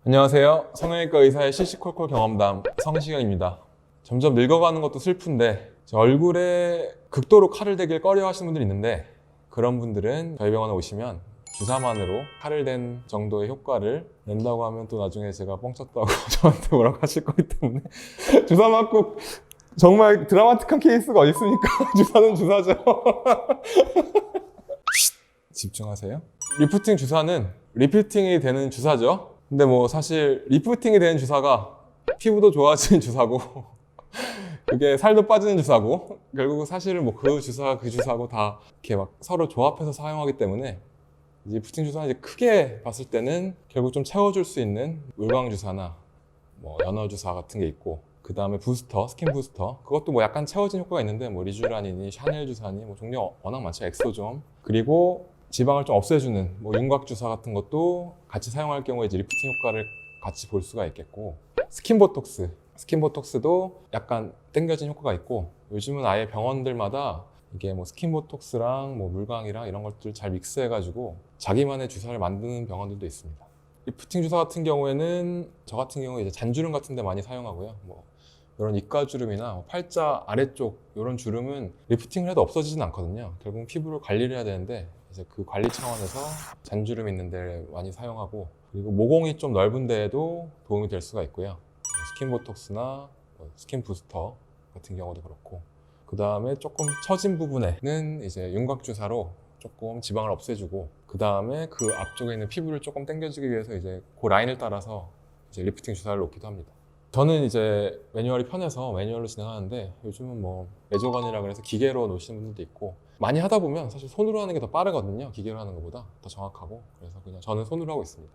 안녕하세요. 성형외과 의사의 시시콜콜 경험담 성시경입니다. 점점 늙어가는 것도 슬픈데 제 얼굴에 극도로 칼을 대길 꺼려 하시는 분들이 있는데, 그런 분들은 저희 병원에 오시면 주사만으로 칼을 댄 정도의 효과를 낸다고 하면 또 나중에 제가 뻥쳤다고 저한테 뭐라고 하실 거기 때문에 주사 맞고 정말 드라마틱한 케이스가 어디 있습니까? 주사는 주사죠. 집중하세요. 리프팅 주사는 리프팅이 되는 주사죠. 근데 뭐 사실 리프팅이 되는 주사가 피부도 좋아지는 주사고 그게 살도 빠지는 주사고, 결국 사실은 뭐 그 주사 그 주사고 다 이렇게 막 서로 조합해서 사용하기 때문에, 이제 리프팅 주사는 이제 크게 봤을 때는 결국 좀 채워줄 수 있는 물광 주사나 뭐 연어 주사 같은 게 있고, 그 다음에 부스터, 스킨 부스터, 그것도 뭐 약간 채워진 효과가 있는데 뭐 리쥬란이니 샤넬 주사니 뭐 종류 워낙 많죠. 엑소좀, 그리고 지방을 좀 없애주는 뭐 윤곽 주사 같은 것도 같이 사용할 경우에 이제 리프팅 효과를 같이 볼 수가 있겠고, 스킨 보톡스, 스킨 보톡스도 약간 당겨진 효과가 있고, 요즘은 아예 병원들마다 이게 뭐 스킨 보톡스랑 뭐 물광이랑 이런 것들 잘 믹스해가지고 자기만의 주사를 만드는 병원들도 있습니다. 리프팅 주사 같은 경우에는 저 같은 경우에 이제 잔주름 같은 데 많이 사용하고요. 뭐 이런 입가주름이나 팔자 아래쪽 이런 주름은 리프팅을 해도 없어지진 않거든요. 결국 피부를 관리를 해야 되는데, 이제 그 관리 차원에서 잔주름 있는 데 많이 사용하고, 그리고 모공이 좀 넓은 데에도 도움이 될 수가 있고요. 스킨 보톡스나 스킨 부스터 같은 경우도 그렇고, 그 다음에 조금 처진 부분에는 이제 윤곽 주사로 조금 지방을 없애주고, 그 다음에 그 앞쪽에 있는 피부를 조금 당겨주기 위해서 이제 그 라인을 따라서 이제 리프팅 주사를 놓기도 합니다. 저는 이제 매뉴얼이 편해서 매뉴얼로 진행하는데, 요즘은 뭐 레저건이라 그래서 기계로 놓으시는 분들도 있고, 많이 하다 보면 사실 손으로 하는 게 더 빠르거든요. 기계로 하는 것보다 더 정확하고. 그래서 그냥 저는 손으로 하고 있습니다.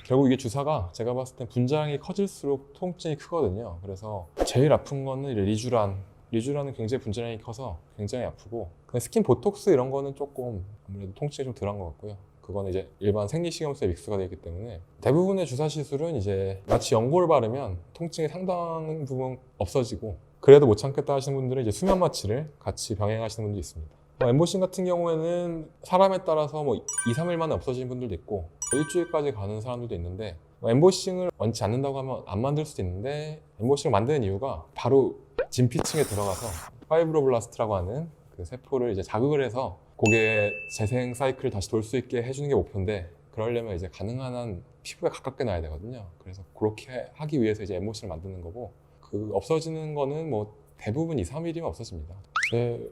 결국 이게 주사가 제가 봤을 땐 분장이 커질수록 통증이 크거든요. 그래서 제일 아픈 거는 리쥬란은 굉장히 분장이 커서 굉장히 아프고, 스킨 보톡스 이런 거는 조금 아무래도 통증이 좀 덜한 것 같고요. 그거는 이제 일반 생리식염수에 믹스가 되어 있기 때문에, 대부분의 주사 시술은 이제 마치 연고를 바르면 통증이 상당 부분 없어지고, 그래도 못 참겠다 하시는 분들은 이제 수면 마취를 같이 병행하시는 분도 있습니다. 엠보싱 같은 경우에는 사람에 따라서 뭐 2, 3일 만에 없어지는 분들도 있고 일주일까지 가는 사람들도 있는데, 엠보싱을 원치 않는다고 하면 안 만들 수도 있는데, 엠보싱을 만드는 이유가 바로 진피층에 들어가서 파이브로블라스트라고 하는 그 세포를 이제 자극을 해서 고객의 재생 사이클을 다시 돌 수 있게 해주는 게 목표인데, 그러려면 이제 가능한 한 피부에 가깝게 놔야 되거든요. 그래서 그렇게 하기 위해서 이제 엠보싱을 만드는 거고, 그 없어지는 거는 뭐 대부분 2, 3일이면 없어집니다.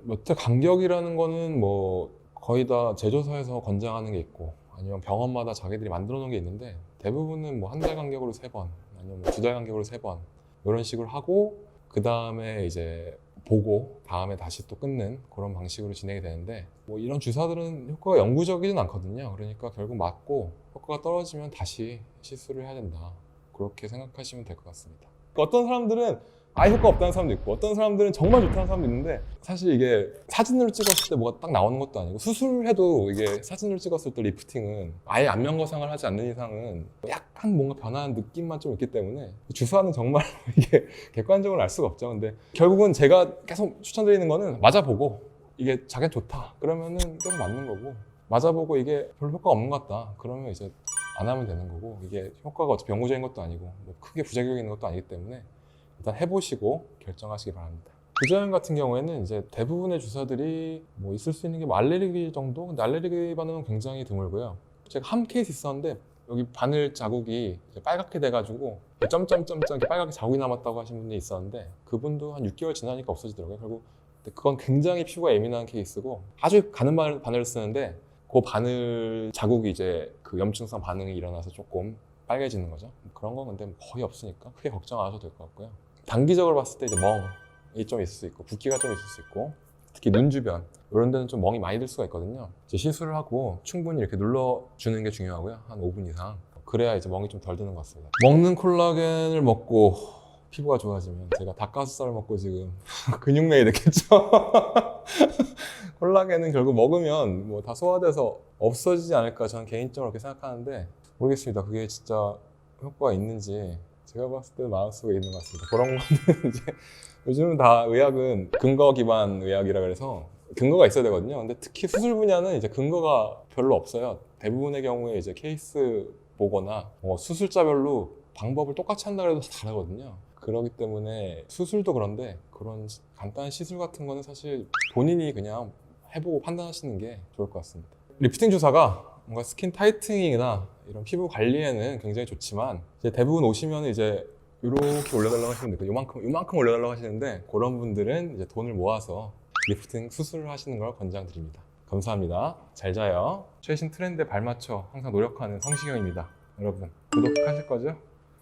몇 대 간격이라는 거는 뭐 거의 다 제조사에서 권장하는 게 있고, 아니면 병원마다 자기들이 만들어 놓은 게 있는데, 대부분은 뭐 한 달 간격으로 3번, 아니면 뭐 2달 간격으로 3번 이런 식으로 하고, 그 다음에 이제 보고 다음에 다시 또 끊는 그런 방식으로 진행이 되는데, 뭐 이런 주사들은 효과가 영구적이진 않거든요. 그러니까 결국 맞고 효과가 떨어지면 다시 시술을 해야 된다, 그렇게 생각하시면 될 것 같습니다. 어떤 사람들은 아예 효과 없다는 사람도 있고, 어떤 사람들은 정말 좋다는 사람도 있는데, 사실 이게 사진으로 찍었을 때 뭐가 딱 나오는 것도 아니고, 수술을 해도 이게 사진으로 찍었을 때 리프팅은 아예 안면 거상을 하지 않는 이상은 약간 뭔가 변화한 느낌만 좀 있기 때문에, 주사는 정말 이게 객관적으로 알 수가 없죠. 근데 결국은 제가 계속 추천드리는 거는 맞아보고, 이게 자기가 좋다 그러면은 계속 맞는 거고, 맞아보고 이게 별로 효과가 없는 것 같다 그러면 이제 안 하면 되는 거고, 이게 효과가 어차피 영구적인 것도 아니고 뭐 크게 부작용이 있는 것도 아니기 때문에 일단 해보시고 결정하시기 바랍니다. 부작용 같은 경우에는 이제 대부분의 주사들이 뭐 있을 수 있는 게 뭐 알레르기 정도? 근데 알레르기 반응은 굉장히 드물고요. 제가 한 케이스 있었는데, 여기 바늘 자국이 빨갛게 돼가지고 점점점점 이렇게 빨갛게 자국이 남았다고 하신 분이 있었는데, 그분도 한 6개월 지나니까 없어지더라고요. 결국 그건 굉장히 피부가 예민한 케이스고, 아주 가는 바늘을 쓰는데 그 바늘 자국이 이제 그 염증성 반응이 일어나서 조금 빨개지는 거죠. 그런 건 근데 거의 없으니까 크게 걱정 안 하셔도 될 것 같고요. 단기적으로 봤을 때 이제 멍이 좀 있을 수 있고, 붓기가 좀 있을 수 있고, 특히 눈 주변 이런 데는 좀 멍이 많이 들 수가 있거든요. 이제 시술을 하고 충분히 이렇게 눌러주는 게 중요하고요. 한 5분 이상. 그래야 이제 멍이 좀 덜 드는 것 같습니다. 먹는 콜라겐을 먹고 피부가 좋아지면, 제가 닭가슴살을 먹고 지금 근육맨이 됐겠죠. 콜라겐은 결국 먹으면 뭐 다 소화돼서 없어지지 않을까 저는 개인적으로 그렇게 생각하는데, 모르겠습니다. 그게 진짜 효과가 있는지. 제가 봤을 때 마음속에 있는 것 같습니다. 그런 거는 이제 요즘은 다 의학은 근거 기반 의학이라 그래서 근거가 있어야 되거든요. 근데 특히 수술 분야는 이제 근거가 별로 없어요. 대부분의 경우에 이제 케이스 보거나 수술자별로 방법을 똑같이 한다 그래도 다 다르거든요. 그렇기 때문에 수술도 그런데 그런 간단한 시술 같은 거는 사실 본인이 그냥 해보고 판단하시는 게 좋을 것 같습니다. 리프팅 주사가 뭔가 스킨 타이트닝이나 이런 피부 관리에는 굉장히 좋지만 이제 대부분 오시면 이제 이렇게 올려달라고 하시면 되고 요만큼 올려달라고 하시는데 그런 분들은 이제 돈을 모아서 리프팅 수술을 하시는 걸 권장드립니다. 감사합니다. 잘 자요. 최신 트렌드에 발맞춰 항상 노력하는 성시경입니다. 여러분 구독하실 거죠?